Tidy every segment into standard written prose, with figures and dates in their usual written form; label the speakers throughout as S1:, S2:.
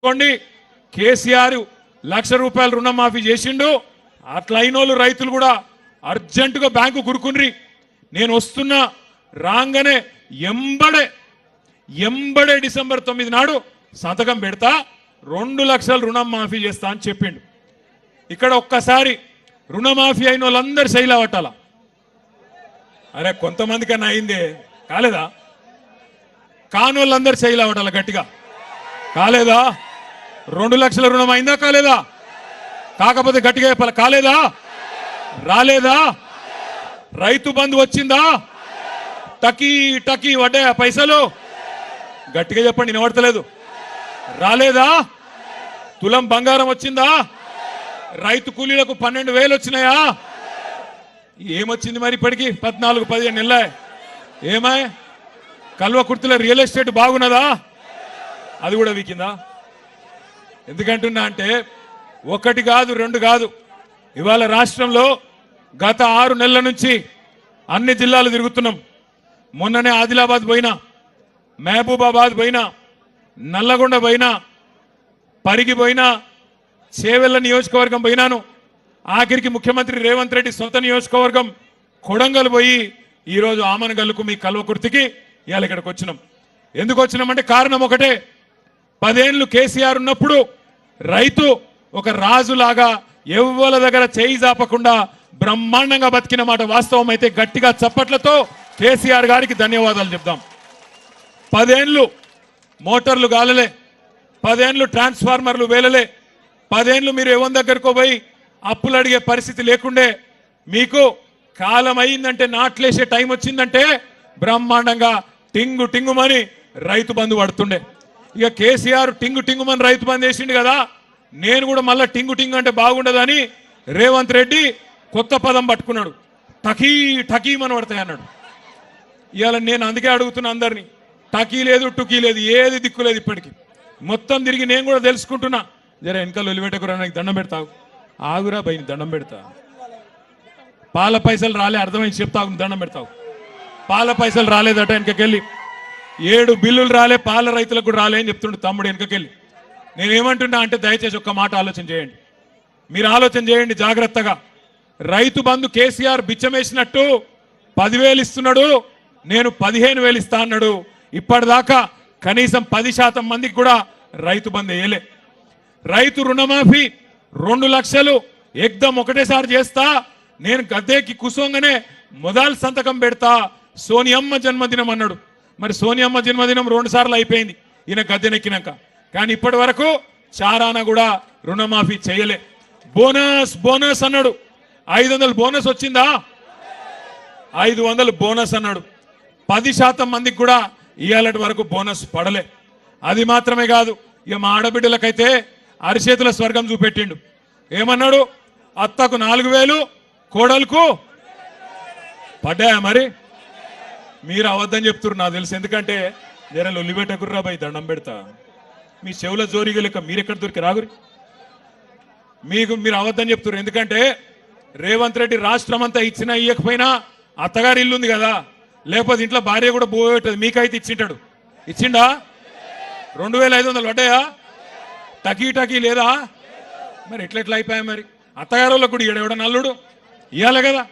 S1: కేసీఆర్ ₹1,00,000 రుణమాఫీ చేసిండు. అట్లైనోళ్ళు రైతులు కూడా అర్జెంటుగా బ్యాంకు కురుకుండ్రి. నేను వస్తున్నా రాగానే ఎంబడే డిసెంబర్ 9 నాడు సంతకం పెడతా, 2 లక్షల రుణం మాఫీ చేస్తా అని చెప్పిండు. ఇక్కడ ఒక్కసారి రుణమాఫీ అయిన వాళ్ళందరూ శైలా పట్టాల. అరే కొంతమంది కన్నా అయిందే, కాలేదా? కానోళ్ళందరూ శైలా పట్టాల గట్టిగా. కాలేదా? 2 లక్షల రుణం అయిందా కాలేదా? కాకపోతే గట్టిగా చెప్పాలి, కాలేదా? రాలేదా? రైతు బంధు వచ్చిందా? టకీ టకీ వడ్డాయా పైసలు? గట్టిగా చెప్పండి, వినబడతలేదు. రాలేదా? తులం బంగారం వచ్చిందా? రైతు కూలీలకు 12,000 వచ్చినాయా? ఏమొచ్చింది మరి ఇప్పటికి? 14-15 నెలలే. ఏమాయ్ కల్వకుర్తిలో రియల్ ఎస్టేట్ బాగున్నదా? అది కూడా వీకిందా? ఎందుకంటున్నా అంటే 1 కాదు 2 కాదు, ఇవాళ రాష్ట్రంలో గత 6 నెలల నుంచి అన్ని జిల్లాలు తిరుగుతున్నాం. మొన్ననే ఆదిలాబాద్ పోయినా, మహబూబాబాద్ పోయినా, నల్లగొండ పోయినా, పరిగి పోయినా, చేవెళ్ల నియోజకవర్గం పోయినాను. ఆఖరికి ముఖ్యమంత్రి రేవంత్ రెడ్డి సొంత నియోజకవర్గం కొడంగల్ పోయి ఈరోజు ఆమనగల్లుకు మీ కల్వకుర్తికి ఇవాళ ఇక్కడికి వచ్చినాం. ఎందుకు వచ్చినామంటే కారణం ఒకటే, 10 ఏళ్ళు కేసీఆర్ ఉన్నప్పుడు రైతు ఒక రాజులాగా ఎవ్వల దగ్గర చేయి జాపకుండా బ్రహ్మాండంగా బతికిన మాట వాస్తవం అయితే గట్టిగా చప్పట్లతో కేసీఆర్ గారికి ధన్యవాదాలు చెప్దాం. 10 ఏళ్ళు మోటార్లు గాలలే, 10 ఏళ్ళు ట్రాన్స్ఫార్మర్లు వేలలే, 10 ఏళ్ళు మీరు ఎవరి దగ్గరకు పోయి అప్పులు అడిగే పరిస్థితి లేకుండే. మీకు కాలం అయిందంటే, నాట్లేసే టైం వచ్చిందంటే బ్రహ్మాండంగా టింగు టింగుమని రైతు బంధు పడుతుండే. ఇక కేసీఆర్ టింగు టింగుమని రైతు బంధు వేసిండు కదా, నేను కూడా మళ్ళీ టింగు టింగు అంటే బాగుండదని రేవంత్ రెడ్డి కొత్త పదం పట్టుకున్నాడు, టకీ టకీమని పడతాయి అన్నాడు. ఇవాళ నేను అందుకే అడుగుతున్నా అందరినీ, టకీ లేదు టుకీ లేదు, ఏది దిక్కు లేదు. ఇప్పటికీ మొత్తం తిరిగి నేను కూడా తెలుసుకుంటున్నా. జర వెనకాల ఒలిపెట్టకురా, నాకు దండం పెడతావు. ఆగురా భయ్, దండం పెడతా. పాల పైసలు రాలే, అర్థమైంది చెప్తావు, దండం పెడతావు. పాల పైసలు రాలేదట వెనకకెళ్ళి, 7 బిల్లులు రాలే, పాల రైతులకు కూడా రాలే అని చెప్తుండే తమ్ముడు వెనకకెళ్ళి. నేనేమంటున్నా అంటే దయచేసి ఒక్క మాట ఆలోచన చేయండి, మీరు ఆలోచన చేయండి జాగ్రత్తగా. రైతు బంధు కేసీఆర్ బిచ్చమేసినట్టు 10,000 ఇస్తున్నాడు, నేను 15,000 ఇస్తా అన్నాడు. ఇప్పటిదాకా కనీసం 10% మందికి కూడా రైతు బంధు వేయలే. రైతు రుణమాఫీ 2 లక్షలు ఎగ్దం ఒకటేసారి చేస్తా, నేను గద్దెకి కుసోంగానే మొదలు సంతకం పెడతా, సోనియమ్మ జన్మదినం అన్నాడు. మరి సోనియమ్మ జన్మదినం 2 సార్లు అయిపోయింది ఈయన గద్దెనెక్కినాక, కానీ ఇప్పటి వరకు చారాన కూడా రుణమాఫీ చేయలే. బోనస్ బోనస్ అన్నాడు, 500 బోనస్ వచ్చిందా? 500 బోనస్ అన్నాడు. 10% మందికి కూడా ఇవాళ వరకు బోనస్ పడలే. అది మాత్రమే కాదు, ఇక మా ఆడబిడ్డలకైతే అరిచేతుల స్వర్గం చూపెట్టిండు. ఏమన్నాడు? అత్తకు 4,000, కోడలకు పడ్డాయా? మరి మీరు అవద్దని చెప్తున్నారు నాకు తెలుసు, ఎందుకంటే జర లొల్లిపెట్టకుర్రా భయ్, దండం పెడతా. మీ చెవుల జోరిగా లెక్క మీరెక్కడ దొరికి రాగురి, మీరు అవద్దని చెప్తున్నారు. ఎందుకంటే రేవంత్ రెడ్డి రాష్ట్రం అంతా ఇచ్చినా ఇయ్యకపోయినా అత్తగారి ఇల్లు ఉంది కదా, లేకపోతే ఇంట్లో భార్య కూడా పోయేటది. మీకైతే ఇచ్చింటాడు, ఇచ్చిండా? 2,500 పడ్డాయా? టకీ టకీ లేదా? మరి ఎట్లా అయిపోయా? మరి అత్తగారులకు కూడా ఈడెవడ నల్లుడు ఇవ్వాలి కదా.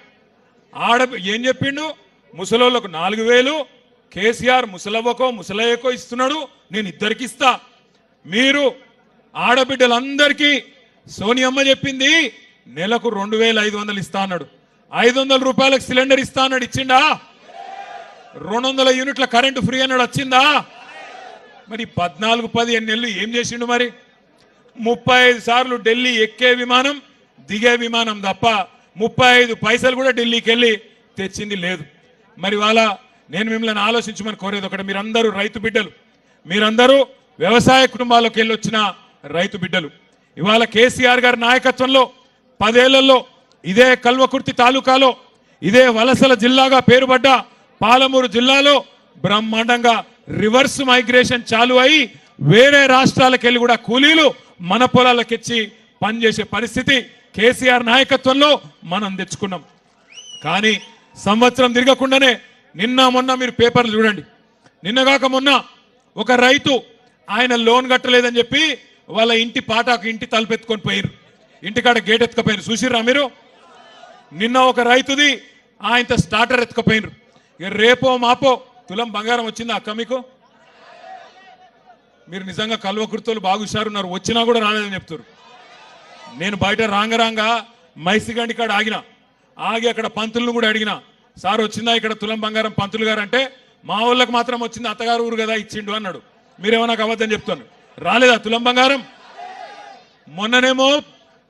S1: ఏం చెప్పిండు? ముసలోళ్ళకు 4,000, కేసీఆర్ ముసలవ్వకో ముసలయ్యకో ఇస్తున్నాడు, నేను ఇద్దరికి ఇస్తా. మీరు ఆడబిడ్డలందరికీ సోనియమ్మ చెప్పింది నెలకు 2,500 ఇస్తా అన్నాడు. 500 రూపాయలకు సిలిండర్ ఇస్తా అన్నాడు, ఇచ్చిండా? 200 యూనిట్ల కరెంటు ఫ్రీ అన్నాడు, వచ్చిందా? మరి 14-15 నెలలు ఏం చేసిండు? మరి 35 సార్లు ఢిల్లీ ఎక్కే విమానం దిగే విమానం తప్ప 35 పైసలు కూడా ఢిల్లీకి వెళ్ళి తెచ్చింది లేదు. మరి వాళ్ళ నేను మిమ్మల్ని ఆలోచించమని కోరేది ఒకటి, మీరందరూ రైతు బిడ్డలు, మీరందరూ వ్యవసాయ కుటుంబాలకు వెళ్ళి వచ్చిన రైతు బిడ్డలు. ఇవాళ కేసీఆర్ గారి నాయకత్వంలో 10 ఏళ్లలో ఇదే కల్వకుర్తి తాలూకాలో, ఇదే వలసల జిల్లాగా పేరుపడ్డ పాలమూరు జిల్లాలో బ్రహ్మాండంగా రివర్స్ మైగ్రేషన్ చాలు అయి వేరే రాష్ట్రాలకు వెళ్ళి కూడా కూలీలు మన పొలాలకెచ్చి పనిచేసే పరిస్థితి కేసీఆర్ నాయకత్వంలో మనం తెచ్చుకున్నాం. కానీ సంవత్సరం తిరగకుండానే నిన్న మొన్న మీరు పేపర్లు చూడండి, నిన్నగాక మొన్న ఒక రైతు ఆయన లోన్ కట్టలేదని చెప్పి వాళ్ళ ఇంటి పాటాకు ఇంటి తలుపెత్తుకొని పోయిరు, ఇంటికాడ గేట్ ఎత్తుకపోయిరు. చూసిర్రా మీరు? నిన్న ఒక రైతుది ఆయనతో స్టార్టర్ ఎత్తుకపోయినరు. ఇక రేపో మాపో తులం బంగారం వచ్చిందా అక్క మీకు? మీరు నిజంగా కల్వకుర్తోలు బాగా హుషారున్నారు, వచ్చినా కూడా రాలేదని చెప్తారు. నేను బయట రాంగరాంగా మైసిగండి కాడ ఆగి అక్కడ పంతులను కూడా అడిగిన, సార్ వచ్చిందా ఇక్కడ తులం బంగారం పంతులు గారు అంటే, మా వాళ్ళకి మాత్రం వచ్చింది, అత్తగారు ఊరు కదా ఇచ్చిండు అన్నాడు. మీరేమో నాకు అబద్ధం చెప్తాను. రాలేదా తులం బంగారం? మొన్ననేమో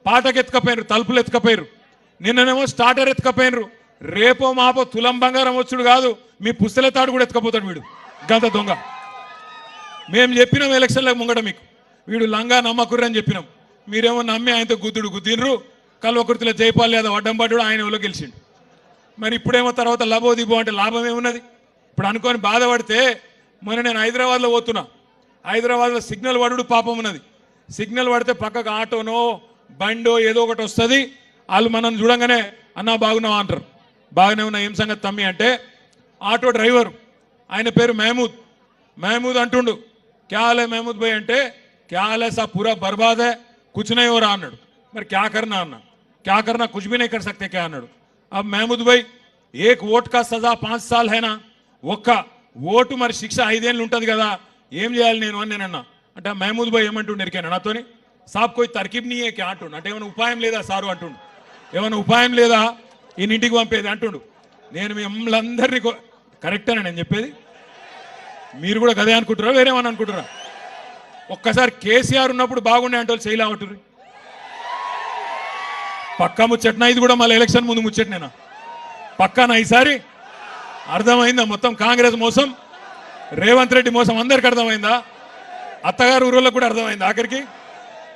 S1: పాటకు ఎత్తుకపోయినరు, తలుపులు ఎత్తుకపోయినరు, నిన్ననేమో స్టార్టర్ ఎత్తుకపోయినరు. రేపో మాపో తులం బంగారం వచ్చుడు కాదు, మీ పుస్తల తాడు కూడా ఎత్తుకపోతాడు వీడు, గంత దొంగ. మేము చెప్పినాం ఎలక్షన్లకు ముంగట మీకు, వీడు లంగా నమ్మకుర్రని చెప్పినాం. మీరేమో నమ్మి ఆయనతో గుద్దినరు. కల్వకుర్తిలో జైపాల్ యాదవ్ అడ్డం పడ్డాడు, ఆయన ఎవరో గెలిచిండు. మరి ఇప్పుడేమో తర్వాత లబో దిబో అంటే లాభం ఏమున్నది? ఇప్పుడు అనుకొని బాధపడితే, మొన్న నేను హైదరాబాద్లో పోతున్నా, హైదరాబాద్లో సిగ్నల్ పడుడు పాపం ఉన్నది. సిగ్నల్ పడితే పక్కకు ఆటోనో బండో ఏదో ఒకటి వస్తుంది, వాళ్ళు మనం చూడంగానే అన్నా బాగున్నావా అంటారు. బాగానే ఉన్నా, ఏం సంగతి తమ్మి అంటే, ఆటో డ్రైవర్ ఆయన పేరు మహమూద్ అంటుండు. క్యాలే మహమూద్ భాయ్ అంటే, క్యాలే సా పూరా బర్బాద్ హై కుచ్ నహీ హో రహా అన్నాడు. మరి క్యా కర్నా అన్నా, క్యా కర్నా కుచ్ భీ నహీ కర్ సక్తే క్యా అన్నాడు. अब महमूद भाई एक ఓట్ का सजा 5 साल है ना, ఒక్క ఓటు మరి శిక్ష 5 ఏళ్ళు ఉంటుంది కదా, ఏం చేయాలి నేను అని నేనన్నా. అంటే మహమూద్ భాయ్ ఏమంటుండు ఎరికాను నాతోని, సాబ్ కోయి తర్కీబ్ నీ ఏ క్యా అంటుండు. అంటే ఏమైనా ఉపాయం లేదా సారు అంటుండు, ఏమైనా ఉపాయం లేదా ఈయన ఇంటికి పంపేది అంటుండు. నేను మిమ్మల్ని అందరినీ కరెక్టేనా నేను చెప్పేది? మీరు కూడా కదే అనుకుంటారా వేరేమని అనుకుంటారా? ఒక్కసారి కేసీఆర్ ఉన్నప్పుడు బాగుండే అంటే వాళ్ళు చేయలేమంటారు. పక్కా ముచ్చట్నా ఇది కూడా? మళ్ళీ ఎలక్షన్ ముందు ముచ్చట్నేనా? పక్కానా ఈసారి? అర్థమైందా మొత్తం కాంగ్రెస్ మోసం, రేవంత్ రెడ్డి మోసం అందరికి అర్థమైందా? అత్తగారు ఊరోళ్ళకు కూడా అర్థమైంది ఆఖరికి.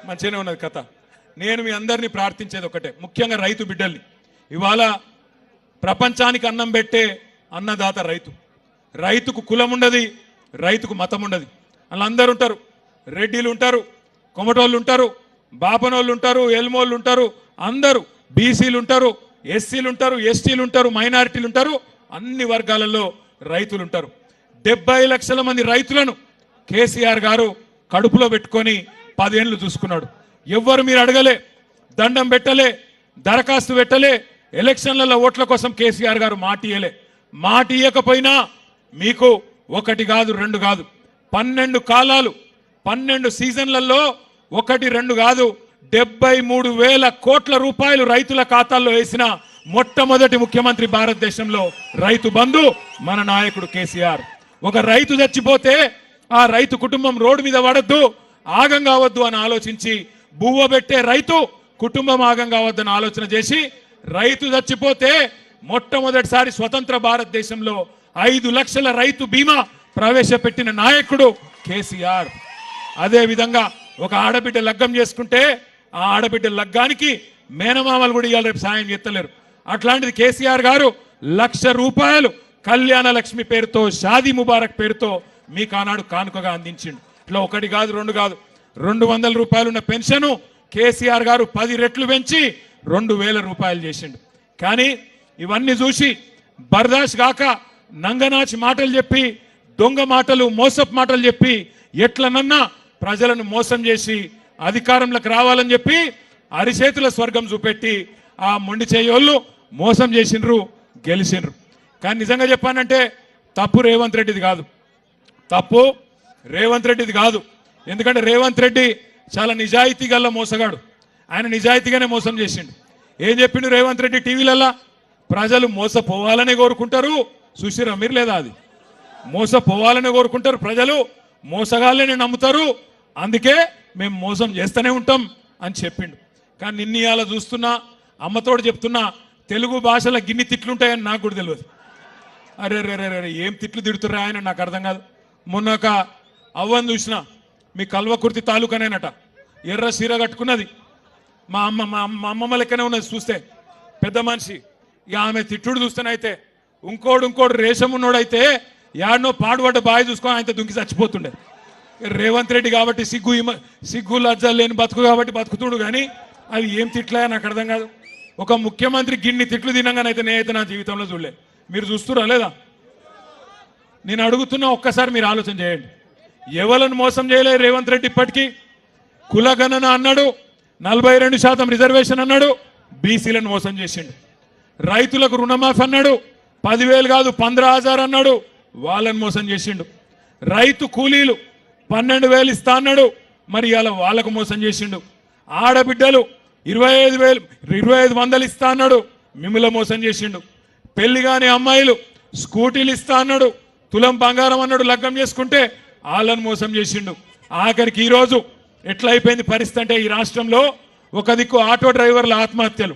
S1: మంచిగానే ఉన్నది కథ. నేను మీ అందరినీ ప్రార్థించేది ఒకటే, ముఖ్యంగా రైతు బిడ్డల్ని. ఇవాళ ప్రపంచానికి అన్నం పెట్టే అన్నదాత రైతు. రైతుకు కులం ఉండదు, రైతుకు మతం ఉండదు. వాళ్ళందరూ ఉంటారు, రెడ్డిలు ఉంటారు, కొమటోళ్ళు ఉంటారు, బాపనోళ్ళు ఉంటారు, ఎల్మోళ్ళు ఉంటారు, అందరూ బీసీలు ఉంటారు, ఎస్సీలు ఉంటారు, ఎస్టీలు ఉంటారు, మైనారిటీలు ఉంటారు, అన్ని వర్గాలలో రైతులు ఉంటారు. 70 లక్షల మంది రైతులను కేసీఆర్ గారు కడుపులో పెట్టుకొని 10 ఏళ్ళు చూసుకున్నాడు. ఎవ్వరు మీరు అడగలే, దండం పెట్టలే, దరఖాస్తు పెట్టలే, ఎలక్షన్లలో ఓట్ల కోసం కేసీఆర్ గారు మాట ఇయ్యలే. మాట ఇయ్యకపోయినా మీకు 1 కాదు 2 కాదు 12 కాలాలు 12 సీజన్లలో 1 2 కాదు 73,000 కోట్ల రూపాయలు రైతుల ఖాతాల్లో వేసిన మొట్టమొదటి ముఖ్యమంత్రి భారతదేశంలో రైతు బంధు మన నాయకుడు కేసీఆర్. ఒక రైతు చచ్చిపోతే ఆ రైతు కుటుంబం రోడ్డు మీద పడద్దు, ఆగం కావద్దు అని ఆలోచించి, బువ్వ పెట్టే రైతు కుటుంబం ఆగం కావద్దని ఆలోచన చేసి, రైతు చచ్చిపోతే మొట్టమొదటిసారి స్వతంత్ర భారతదేశంలో 5 లక్షల రైతు బీమా ప్రవేశపెట్టిన నాయకుడు కేసీఆర్. అదే విధంగా ఒక ఆడబిడ్డ లగ్గం చేసుకుంటే ఆ ఆడబిడ్డ లగ్గానికి మేనమామలు కూడా ఇవాళ రేపు సాయం చేస్తలేరు. అట్లాంటిది కేసీఆర్ గారు 1,00,000 రూపాయలు కళ్యాణ లక్ష్మి పేరుతో, షాదీ ముబారక్ పేరుతో మీకు ఆనాడు కానుకగా అందించిండు. ఇట్లా 1 కాదు 2 కాదు 200 రూపాయలు ఉన్న పెన్షన్ కేసీఆర్ గారు 10 రెట్లు పెంచి 2,000 రూపాయలు చేసిండు. కానీ ఇవన్నీ చూసి బర్దాష్ గాక నంగనాచి మాటలు చెప్పి, దొంగ మాటలు, మోసపు మాటలు చెప్పి, ఎట్లనన్నా ప్రజలను మోసం చేసి అధికారంలోకి రావాలని చెప్పి అరిచేతుల స్వర్గం చూపెట్టి ఆ మొండి చేయోళ్ళు మోసం చేసిండ్రు, గెలిచిండ్రు. కానీ నిజంగా చెప్పానంటే తప్పు రేవంత్ రెడ్డిది కాదు, తప్పు రేవంత్ రెడ్డిది కాదు. ఎందుకంటే రేవంత్ రెడ్డి చాలా నిజాయితీ గల్ల మోసగాడు. ఆయన నిజాయితీగానే మోసం చేసిండు. ఏం చెప్పిండు రేవంత్ రెడ్డి టీవీలల్లా? ప్రజలు మోసపోవాలనే కోరుకుంటారు, చూసిరా మీరు లేదా? అది మోసపోవాలనే కోరుకుంటారు ప్రజలు, మోసగాళ్ళని నమ్ముతారు, అందుకే మేము మోసం చేస్తూనే ఉంటాం అని చెప్పిండు. కానీ నిన్న ఇవాళ చూస్తున్నా, అమ్మతోడు చెప్తున్నా, తెలుగు భాషలో గిన్ని తిట్లుంటాయని నాకు కూడా తెలియదు. అరే రే రే రే ఏం తిట్లు తిడుతుర్రా ఆయన నాకు అర్థం కాదు. మొన్న ఒక అవ్వని చూసిన, మీ కల్వకుర్తి తాలూకానేనట, ఎర్ర సీర కట్టుకున్నది, మా అమ్మమ్మ లెక్కనే ఉన్నది చూస్తే, పెద్ద మనిషి. ఇక ఆమె తిట్టుడు చూస్తేనైతే ఇంకోడు రేషం ఉన్నోడైతే యాడనో పాడుపడ్డ బావి చూసుకొని ఆయనతో దుంకి చచ్చిపోతుండే. రేవంత్ రెడ్డి కాబట్టి సిగ్గు లజ్జ లేని బతుకు కాబట్టి బతుకుతుడు, కానీ అది ఏం తిట్లా నాకు అర్థం కాదు. ఒక ముఖ్యమంత్రి గిన్ని తిట్లు తినంగానైతే నేనైతే నా జీవితంలో చూడలే. మీరు చూస్తురా లేదా? నేను అడుగుతున్నా, ఒక్కసారి మీరు ఆలోచన చేయండి. ఎవరిని మోసం చేయలేదు రేవంత్ రెడ్డి ఇప్పటికీ? కులగణన అన్నాడు, 42% రిజర్వేషన్ అన్నాడు, బీసీలను మోసం చేసిండు. రైతులకు రుణమాఫీ అన్నాడు, 10,000 కాదు 15,000 అన్నాడు, వాళ్ళని మోసం చేసిండు. రైతు కూలీలు 12,000 ఇస్తా అన్నాడు, మరి ఇవాళ వాళ్ళకు మోసం చేసిండు. ఆడబిడ్డలు 25,000 ఇస్తా అన్నాడు, మిమ్మల్ని మోసం చేసిండు. పెళ్లి కాని అమ్మాయిలు స్కూటీలు ఇస్తా అన్నాడు, తులం బంగారం అన్నాడు, లగ్గం చేసుకుంటే వాళ్ళని మోసం చేసిండు. ఆఖరికి ఈరోజు ఎట్లా అయిపోయింది పరిస్థితి అంటే, ఈ రాష్ట్రంలో ఒక దిక్కు ఆటో డ్రైవర్ల ఆత్మహత్యలు,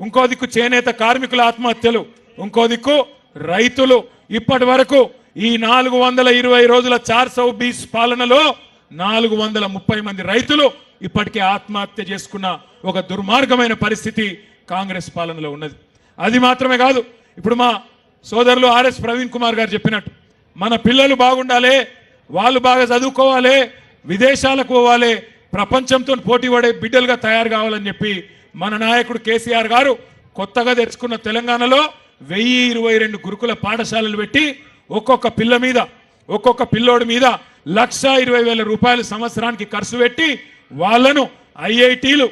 S1: ఇంకో దిక్కు చేనేత కార్మికుల ఆత్మహత్యలు, ఇంకో దిక్కు రైతులు. ఇప్పటి వరకు ఈ 420 రోజుల 420 పాలనలో 430 మంది రైతులు ఇప్పటికే ఆత్మహత్య చేసుకున్న ఒక దుర్మార్గమైన పరిస్థితి కాంగ్రెస్ పాలనలో ఉన్నది. అది మాత్రమే కాదు, ఇప్పుడు మా సోదరులు ఆర్ఎస్ ప్రవీణ్ కుమార్ గారు చెప్పినట్టు మన పిల్లలు బాగుండాలి, వాళ్ళు బాగా చదువుకోవాలి, విదేశాలకు పోవాలి, ప్రపంచంతో పోటీ పడే బిడ్డలుగా తయారు కావాలని చెప్పి మన నాయకుడు కేసీఆర్ గారు కొత్తగా తెచ్చుకున్న తెలంగాణలో 1022 గురుకుల పాఠశాలలు పెట్టి ఒక్కొక్క పిల్ల మీద, ఒక్కొక్క పిల్లోడి మీద 1,20,000 రూపాయలు సంవత్సరానికి ఖర్చు పెట్టి వాళ్ళను ఐఐటీలు,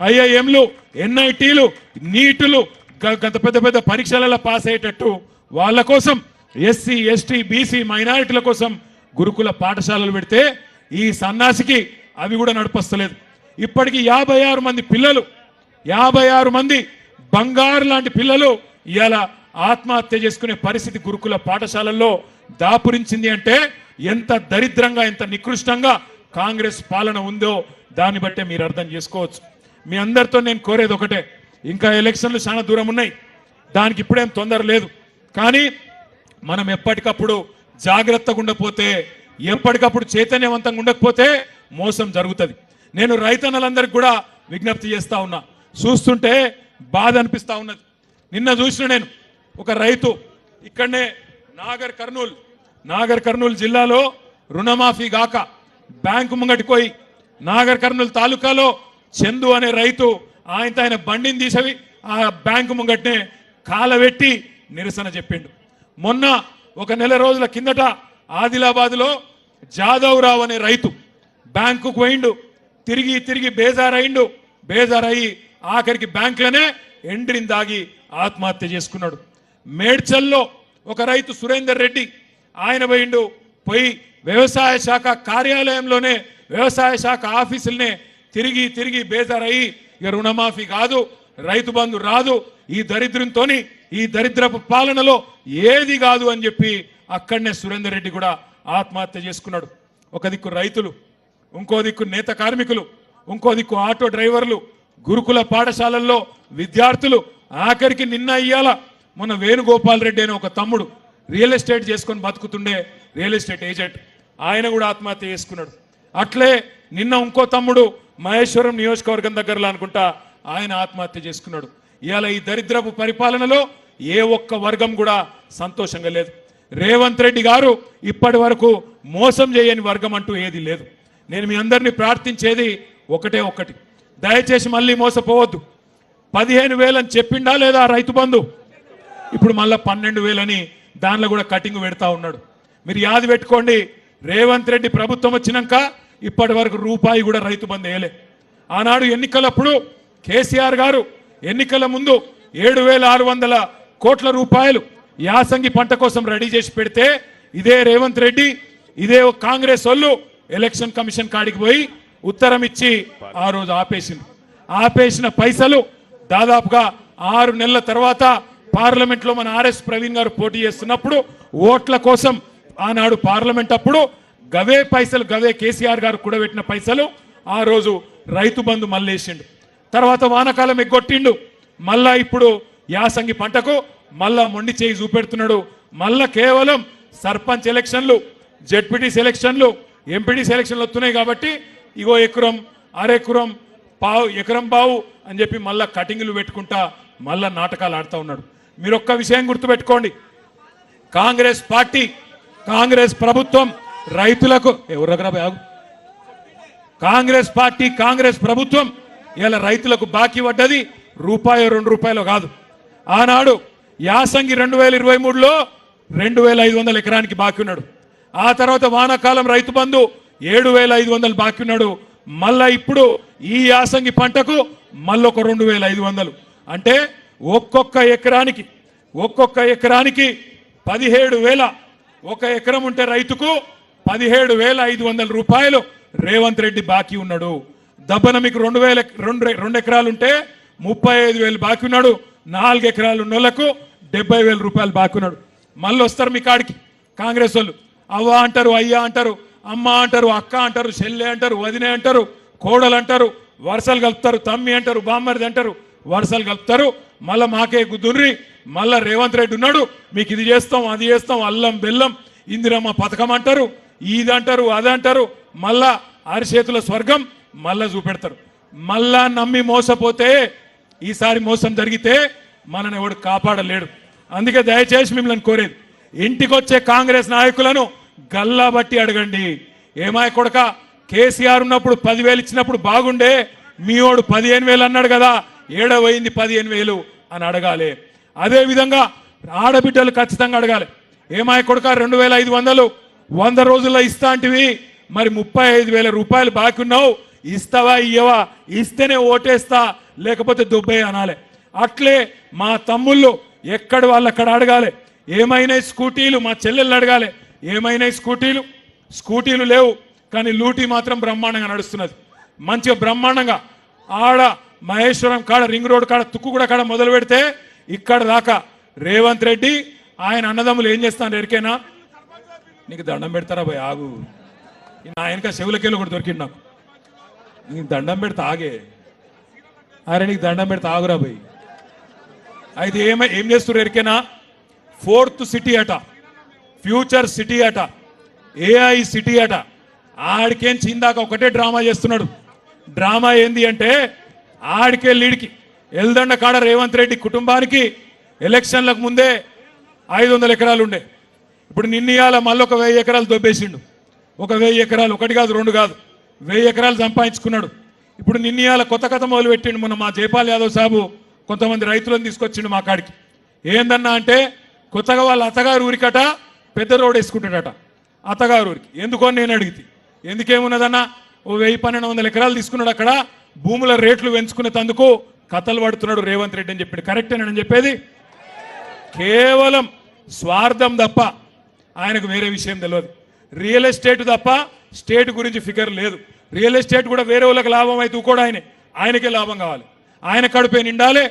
S1: ఐఐఎంలు, ఎన్ఐటీలు, నీటులు, గత పెద్ద పెద్ద పరీక్షలలో పాస్ అయ్యేటట్టు వాళ్ళ కోసం ఎస్సీ, ఎస్టీ, బీసీ, మైనారిటీల కోసం గురుకుల పాఠశాలలు పెడితే ఈ సన్నాసికి అవి కూడా నడిపస్తలేదు. ఇప్పటికి 56 మంది పిల్లలు, 56 మంది బంగారు లాంటి పిల్లలు ఇవాళ ఆత్మహత్య చేసుకునే పరిస్థితి గురుకుల పాఠశాలల్లో దాపురించింది. అంటే ఎంత దరిద్రంగా, ఎంత నికృష్టంగా కాంగ్రెస్ పాలన ఉందో దాన్ని బట్టే మీరు అర్థం చేసుకోవచ్చు. మీ అందరితో నేను కోరేది ఒకటే, ఇంకా ఎలక్షన్లు చాలా దూరం ఉన్నాయి, దానికి ఇప్పుడేం తొందర లేదు. కానీ మనం ఎప్పటికప్పుడు జాగ్రత్తగా ఉండకపోతే, ఎప్పటికప్పుడు చైతన్యవంతంగా ఉండకపోతే మోసం జరుగుతుంది. నేను రైతన్నలందరికీ కూడా విజ్ఞప్తి చేస్తా ఉన్నా, చూస్తుంటే బాధ అనిపిస్తా ఉన్నది. నిన్న చూసిన నేను ఒక రైతు ఇక్కడనే నాగర్ కర్నూలు జిల్లాలో రుణమాఫీ గాక బ్యాంకు ముంగటికి పోయి, నాగర్ కర్నూలు తాలూకాలో చందు అనే రైతు ఆయన బండిని తీసవి ఆ బ్యాంకు ముంగట్నే కాలబెట్టి నిరసన చెప్పిండు. మొన్న ఒక నెల రోజుల కిందట ఆదిలాబాద్లో జాదవ్ రావు అనే రైతు బ్యాంకుకు పోయిండు, తిరిగి తిరిగి బేజారయ్యి ఆఖరికి బ్యాంకులనే ఎండ్రిని దాగి ఆత్మహత్య చేసుకున్నాడు. మేడ్చల్లో ఒక రైతు సురేందర్ రెడ్డి ఆయన పోయి వ్యవసాయ శాఖ కార్యాలయంలోనే, వ్యవసాయ శాఖ ఆఫీసులనే తిరిగి తిరిగి బేజారయ్యి ఇక రుణమాఫీ కాదు, రైతు బంధు రాదు, ఈ దరిద్రంతో, ఈ దరిద్రపు పాలనలో ఏది కాదు అని చెప్పి అక్కడనే సురేందర్ రెడ్డి కూడా ఆత్మహత్య చేసుకున్నాడు. ఒక దిక్కు రైతులు, ఇంకో దిక్కు నేత కార్మికులు, ఇంకో దిక్కు ఆటో డ్రైవర్లు, గురుకుల పాఠశాలల్లో విద్యార్థులు, ఆఖరికి నిన్న ఇయ్యాల మన వేణుగోపాల్ రెడ్డి అనే ఒక తమ్ముడు రియల్ ఎస్టేట్ చేసుకొని బతుకుతుండే రియల్ ఎస్టేట్ ఏజెంట్, ఆయన కూడా ఆత్మహత్య చేసుకున్నాడు. అట్లే నిన్న ఇంకో తమ్ముడు మహేశ్వరం నియోజకవర్గం దగ్గరలో అనుకుంటా ఆయన ఆత్మహత్య చేసుకున్నాడు. ఇవాళ ఈ దరిద్రపు పరిపాలనలో ఏ ఒక్క వర్గం కూడా సంతోషంగా లేదు. రేవంత్ రెడ్డి గారు ఇప్పటి వరకు మోసం చేయని వర్గం అంటూ ఏది లేదు. నేను మీ అందరినీ ప్రార్థించేది ఒకటి, దయచేసి మళ్ళీ మోసపోవద్దు. 15,000 అని చెప్పిండా లేదా రైతు బంధు, ఇప్పుడు మళ్ళా 12,000 అని దానిలో కూడా కటింగ్ పెడతా ఉన్నాడు. మీరు యాది పెట్టుకోండి, రేవంత్ రెడ్డి ప్రభుత్వం వచ్చినాక ఇప్పటి వరకు రూపాయి కూడా రైతు బంధు వేయలే. ఆనాడు ఎన్నికలప్పుడు కేసీఆర్ గారు ఎన్నికల ముందు 7,600 కోట్ల రూపాయలు యాసంగి పంట కోసం రెడీ చేసి పెడితే ఇదే రేవంత్ రెడ్డి, ఇదే కాంగ్రెస్ వాళ్ళు ఎలక్షన్ కమిషన్ కాడికి పోయి ఉత్తరం ఇచ్చి ఆ రోజు ఆపేసిన పైసలు దాదాపుగా 6 నెలల తర్వాత పార్లమెంట్ లో మన ఆర్ఎస్ ప్రవీణ్ గారు పోటీ చేస్తున్నప్పుడు ఓట్ల కోసం ఆనాడు పార్లమెంట్ అప్పుడు గవే పైసలు, గవే కేసీఆర్ గారు కూడబెట్టిన పైసలు ఆ రోజు రైతు బంధు మళ్ళేసిండు. తర్వాత వానకాలం ఎగ్గొట్టిండు, మళ్ళా ఇప్పుడు యాసంగి పంటకు మళ్ళా మొండి చేయి చూపెడుతున్నాడు. మళ్ళా కేవలం సర్పంచ్ ఎలక్షన్లు, జెడ్పీటీ సెలక్షన్లు, ఎంపీటీ సెలక్షన్లు వస్తున్నాయి కాబట్టి ఇగో ఎకరం, అరెకరం, పావు, ఎకరం బావు అని చెప్పి మళ్ళా కటింగ్లు పెట్టుకుంటా మళ్ళా నాటకాలు ఆడుతూ ఉన్నాడు. మీరు ఒక్క విషయం గుర్తుపెట్టుకోండి, కాంగ్రెస్ పార్టీ, కాంగ్రెస్ ప్రభుత్వం రైతులకు కాంగ్రెస్ పార్టీ, కాంగ్రెస్ ప్రభుత్వం ఇలా రైతులకు బాకీ పడ్డది రూపాయో 2 రూపాయలు కాదు. ఆనాడు యాసంగి 2023లో 2,500 ఎకరానికి బాకీ ఉన్నాడు. ఆ తర్వాత వానాకాలం రైతు బంధు 7,500 బాకీ ఉన్నాడు. మళ్ళా ఇప్పుడు ఈ యాసంగి పంటకు మళ్ళొక 2500 అంటే ఒక్కొక్క ఎకరానికి 17,000 ఒక ఎకరం ఉంటే రైతుకు 17,500 రూపాయలు రేవంత్ రెడ్డి బాకీ ఉన్నాడు. దబ్బన మీకు 2 ఎకరాలు ఉంటే 35,000 బాకీ ఉన్నాడు. 4 ఎకరాలు ఉన్నోళ్లకు 70,000 రూపాయలు బాకీ ఉన్నాడు. మళ్ళీ వస్తారు మీ కాడికి కాంగ్రెస్ వాళ్ళు. అవ్వ అంటారు, అయ్యా అంటారు, అమ్మ అంటారు, అక్క అంటారు, చెల్లె అంటారు, వదినే అంటారు, కోడలు అంటారు, వరుసలు కలుపుతారు, తమ్మి అంటారు, బామ్మరిది అంటారు, వరుసలు కలుపుతారు. మళ్ళా మాకే గుద్దుర్రి, మళ్ళా రేవంత్ రెడ్డి ఉన్నాడు, మీకు ఇది చేస్తాం, అది చేస్తాం, అల్లం బెల్లం ఇందిరమ్మ పథకం అంటారు, ఇదంటారు, అదంటారు, మళ్ళా అరిచేతుల స్వర్గం మళ్ళా చూపెడతారు. మళ్ళా నమ్మి మోసపోతే ఈసారి మోసం జరిగితే మనని ఎవడు కాపాడలేడు. అందుకే దయచేసి మిమ్మల్ని కోరేది, ఇంటికొచ్చే కాంగ్రెస్ నాయకులను గల్లా బట్టి అడగండి. ఏమాయ కొడక కేసీఆర్ ఉన్నప్పుడు 10,000 ఇచ్చినప్పుడు బాగుండే, మీ వాడు 15,000 అన్నాడు కదా, ఏడవైంది 15,000 అని అడగాలి. అదే విధంగా ఆడబిడ్డలు ఖచ్చితంగా అడగాలి. ఏమాయ కొడక 2,500 100 రోజుల్లో ఇస్తా అంటివి, మరి 35,000 రూపాయలు బాకీ ఉన్నావు, ఇస్తావా ఇయ్యవా, ఇస్తేనే ఓటేస్తా లేకపోతే దుబ్బే అనాలి. అట్లే మా తమ్ముళ్ళు ఎక్కడ వాళ్ళు అక్కడ అడగాలి. ఏమైనా స్కూటీలు మా చెల్లెళ్ళు అడగాలి, ఏమైనా స్కూటీలు లేవు కానీ లూటీ మాత్రం బ్రహ్మాండంగా నడుస్తున్నది. మంచిగా బ్రహ్మాండంగా ఆడ మహేశ్వరం కాడ రింగ్ రోడ్ కాడ తుక్కుగూడ కాడ మొదలు పెడితే ఇక్కడ దాకా రేవంత్ రెడ్డి ఆయన అన్నదమ్ములు ఏం చేస్తాను ఎరికేనా, నీకు దండం పెడతారా భయ్ ఆగు, నా వెనక చెవులకెళ్ళి ఒకటి దొరికింది నాకు, నీకు దండం పెడతా ఆగే, అరే నీకు దండం పెడతా ఆగురా భయ్. అయితే ఏం చేస్తున్నారు ఎరికేనా, 4th సిటీ అట, ఫ్యూచర్ సిటీ అట, AI సిటీ అట. ఆడికేం చిందాక ఒకటే డ్రామా చేస్తున్నాడు. డ్రామా ఏంది అంటే ఆడికే లీడికి ఎల్దండ కాడ రేవంత్ రెడ్డి కుటుంబానికి ఎలక్షన్లకు ముందే 500 ఎకరాలు ఉండే, ఇప్పుడు నిన్నయాల మళ్ళీ ఒక 1000 ఎకరాలు దొబ్బేసిండు. ఒక 1000 ఎకరాలు, ఒకటి కాదు 2 కాదు, 1000 ఎకరాలు సంపాదించుకున్నాడు. ఇప్పుడు నిన్నయాల కొత్త కథ మొదలు పెట్టిండు. మొన్న మా జైపాల్ యాదవ్ సాబు కొంతమంది రైతులను తీసుకొచ్చిండు మా కాడికి. ఏందన్నా అంటే కొత్తగా వాళ్ళ అత్తగారు ఊరికట పెద్ద రోడ్ వేసుకుంటాడట అత్తగారు ఊరికి. ఎందుకో నేను అడిగితే ఎందుకేమున్నదన్నా, ఓ 1,000-1,200 ఎకరాలు తీసుకున్నాడు, అక్కడ భూముల రేట్లు పెంచుకునేందుకు కథలు పడుతున్నాడు రేవంత్ రెడ్డి అని చెప్పాడు. కరెక్టేనని చెప్పేది, కేవలం స్వార్థం తప్ప ఆయనకు వేరే విషయం తెలియదు. రియల్ ఎస్టేట్ తప్ప స్టేట్ గురించి ఫిగర్ లేదు. రియల్ ఎస్టేట్ కూడా వేరే వాళ్ళకి లాభం అయితే కూడా ఆయనకే లాభం కావాలి, ఆయన కడుపే నిండాలి.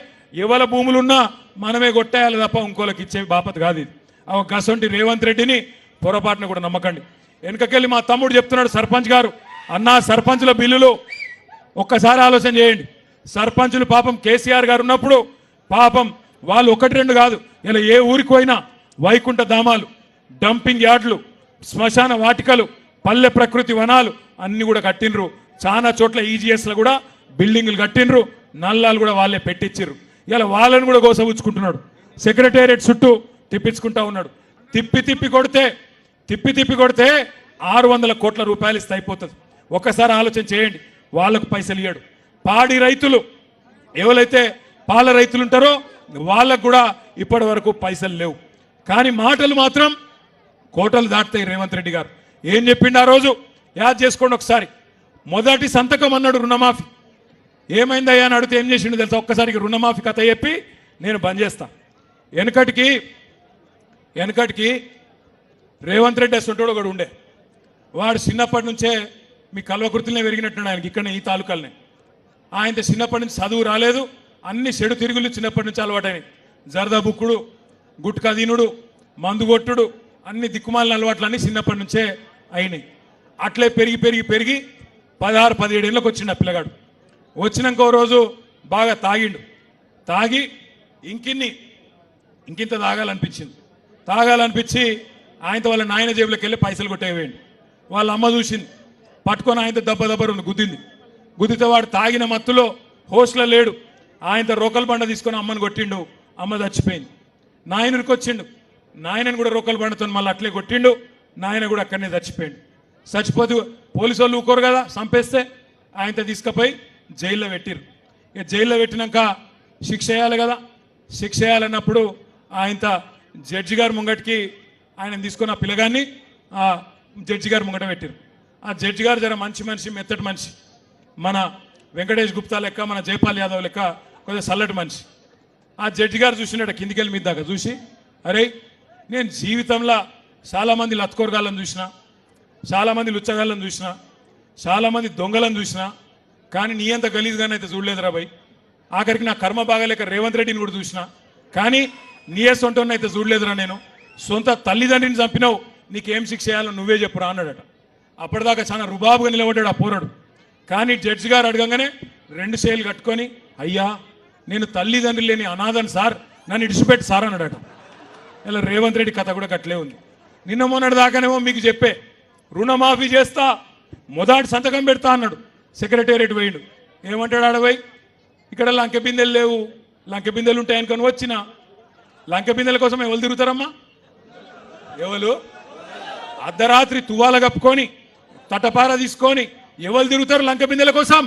S1: ఎవరి భూములున్నా మనమే కొట్టేయాలి తప్ప ఇంకోళ్ళకి ఇచ్చే బాపత కాదు ఇది. గసంటి రేవంత్ రెడ్డిని పొరపాటున కూడా నమ్మకండి. వెనకకెళ్ళి మా తమ్ముడు చెప్తున్నాడు సర్పంచ్ గారు, అన్నా సర్పంచుల బిల్లులు ఒక్కసారి ఆలోచన చేయండి. సర్పంచులు పాపం కేసీఆర్ గారు ఉన్నప్పుడు పాపం వాళ్ళు 1-2 కాదు, ఇలా ఏ ఊరికి పోయినా వైకుంఠ ధామాలు, డంపింగ్ యార్డ్లు, శ్మశాన వాటికలు, పల్లె ప్రకృతి వనాలు అన్ని కూడా కట్టినరు. చాలా చోట్ల ఈజీఎస్లో కూడా బిల్డింగులు కట్టినరు, నల్లాలు కూడా వాళ్ళే పెట్టించారు. ఇలా వాళ్ళని కూడా గోసవుచ్చుకుంటున్నాడు. సెక్రటేరియట్ చుట్టూ తిప్పించుకుంటా ఉన్నాడు. తిప్పి కొడితే 600 కోట్ల రూపాయలు ఇస్తే అయిపోతుంది. ఒక్కసారి ఆలోచన చేయండి, వాళ్ళకు పైసలు ఇయ్యాడు. పాడి రైతులు ఎవరైతే పాల రైతులు ఉంటారో వాళ్ళకు కూడా ఇప్పటి వరకు పైసలు లేవు. కానీ మాటలు మాత్రం కోటలు దాటుతాయి. రేవంత్ రెడ్డి గారు ఏం చెప్పిండు ఆ రోజు యాద్ చేసుకోండి ఒకసారి. మొదటి సంతకం అన్నాడు రుణమాఫీ. ఏమైందయ్యా అని అడిగితే ఏం చేసిండు తెలుసా, ఒక్కసారికి రుణమాఫీ కథ చెప్పి నేను బంద్ చేస్తా. వెనకటికి రేవంత్ రెడ్డి అసంటోడు ఒకడు ఉండే, వాడు చిన్నప్పటి నుంచే మీ కల్వకృతులనే పెరిగినట్టున్నాడు. ఆయనకి ఇక్కడ ఈ తాలూకాలనే. ఆయన చిన్నప్పటి నుంచి చదువు రాలేదు, అన్ని చెడు తిరుగులు చిన్నప్పటి నుంచి అలవాటైనవి. జరదా బుక్కుడు, గుట్కా దీనుడు, మందు కొట్టుడు, అన్ని దిక్కుమాలిన అలవాట్లన్నీ చిన్నప్పటి నుంచే అయినాయి. అట్లే పెరిగి 16-17 ఏళ్ళకి వచ్చిండు ఆ పిల్లగాడు. వచ్చినాక ఓ రోజు బాగా తాగి ఇంకింత తాగాలనిపించి ఆయనతో వాళ్ళ నాయన జేబులోకి వెళ్ళి పైసలు కొట్టేవేయండి. వాళ్ళ అమ్మ చూసింది, పట్టుకొని ఆయనతో దెబ్బ గుద్దితే వాడు తాగిన మత్తులో హోస్లో లేడు. ఆయనతో రోకల్ బండ తీసుకొని అమ్మని కొట్టిండు. అమ్మ చచ్చిపోయింది. నాయనకి వచ్చిండు, నాయనని కూడా రోకల్ బండతో మళ్ళీ అట్లే కొట్టిండు. నాయన కూడా అక్కడనే చచ్చిపోయిండు. చచ్చిపోతే పోలీసు వాళ్ళు ఊరుకోరు కదా, చంపేస్తే ఆయనతో తీసుకుపోయి జైల్లో పెట్టిరు. ఇక జైల్లో పెట్టినాక శిక్ష వేయాలి కదా. శిక్ష వేయాలన్నప్పుడు ఆయనతో జడ్జి గారు ముంగటికి ఆయన తీసుకున్న ఆ పిల్లగాన్ని ఆ జడ్జి గారు ముంగట పెట్టిరు. ఆ జడ్జి గారు జర మంచి మనిషి, మెత్తటి మనిషి. మన వెంకటేష్ గుప్తా లెక్క మన జైపాల్ యాదవ్ లెక్క కొద్దిగా చల్లటి మనిషి. ఆ జడ్జి గారు చూసినట్టు కిందికెళ్ళి మీద దాకా చూసి, అరే నేను జీవితంలో చాలామంది లత్కోరగాళ్ళని చూసిన, చాలామంది లుచ్చగాళ్ళని చూసిన, చాలామంది దొంగలను చూసిన, కానీ నీ అంత గలీజ్గానే అయితే చూడలేదురా భయ్. ఆఖరికి నా కర్మ బాగాలేక రేవంత్ రెడ్డిని కూడా చూసిన, కానీ నీ సొంటని అయితే చూడలేదురా నేను. సొంత తల్లిదండ్రిని చంపినావు, నీకేం శిక్ష చేయాలో నువ్వే చెప్పురా అన్నాడట. అప్పటిదాకా చాలా రుబాబుగా నిలబడ్డాడు ఆ పోరాడు. కానీ జడ్జి గారు అడగంగానే 2 చేతులు కట్టుకొని, అయ్యా నేను తల్లిదండ్రులు లేని అనాథను సార్, నన్ను ఇడిచిపెట్టి సార్ అన్నాడట. ఇలా రేవంత్ రెడ్డి కథ కూడా కట్లే ఉంది. నిన్న మొన్నటి దాకానేమో మీకు చెప్పే రుణమాఫీ చేస్తా, మొదటి సంతకం పెడతా అన్నాడు. సెక్రటేరియట్ పోయిండు. ఏమంటాడు ఆడపోయి, ఇక్కడ లంకె బిందెలు లేవు, లంకె బిందెలు ఉంటాయనుకొని వచ్చిన. లంకె బిందెల కోసం ఎవరు తిరుగుతారమ్మా? ఎవరు అర్ధరాత్రి తువాల కప్పుకొని తటపార తీసుకొని ఎవరు తిరుగుతారు లంక బిందెల కోసం?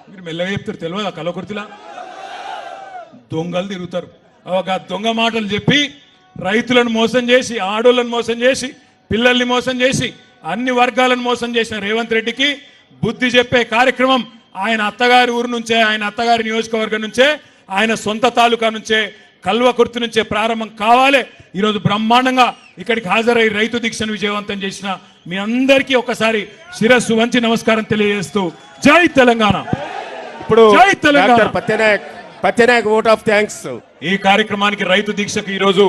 S1: మీరు మెల్లగా చెప్తారు, తెలియదు కలకుర్తిలా దొంగలు తిరుగుతారు. ఒక దొంగ మాటలు చెప్పి రైతులను మోసం చేసి, ఆడోళ్ళను మోసం చేసి, పిల్లల్ని మోసం చేసి, అన్ని వర్గాలను మోసం చేసిన రేవంత్ రెడ్డికి బుద్ధి చెప్పే కార్యక్రమం ఆయన అత్తగారి ఊరు నుంచే, ఆయన అత్తగారి నియోజకవర్గం నుంచే, ఆయన సొంత తాలూకా నుంచే, కల్వకుర్తి నుంచే ప్రారంభం కావాలి. ఈరోజు బ్రహ్మాండంగా ఇక్కడికి హాజరై రైతు దీక్షను విజయవంతం చేసిన మీ అందరికీ ఒకసారి శిరస్సు వంచి నమస్కారం తెలియజేస్తూ జై తెలంగాణ.
S2: ఇప్పుడు
S1: జై Telangana.
S2: Patyanaik vote of thanks.
S1: ఈ కార్యక్రమానికి రైతు దీక్షకు ఈరోజు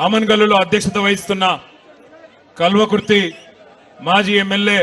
S1: అమన్గల్లులో అధ్యక్షత వహిస్తున్న కల్వకుర్తి మాజీ ఎమ్మెల్యే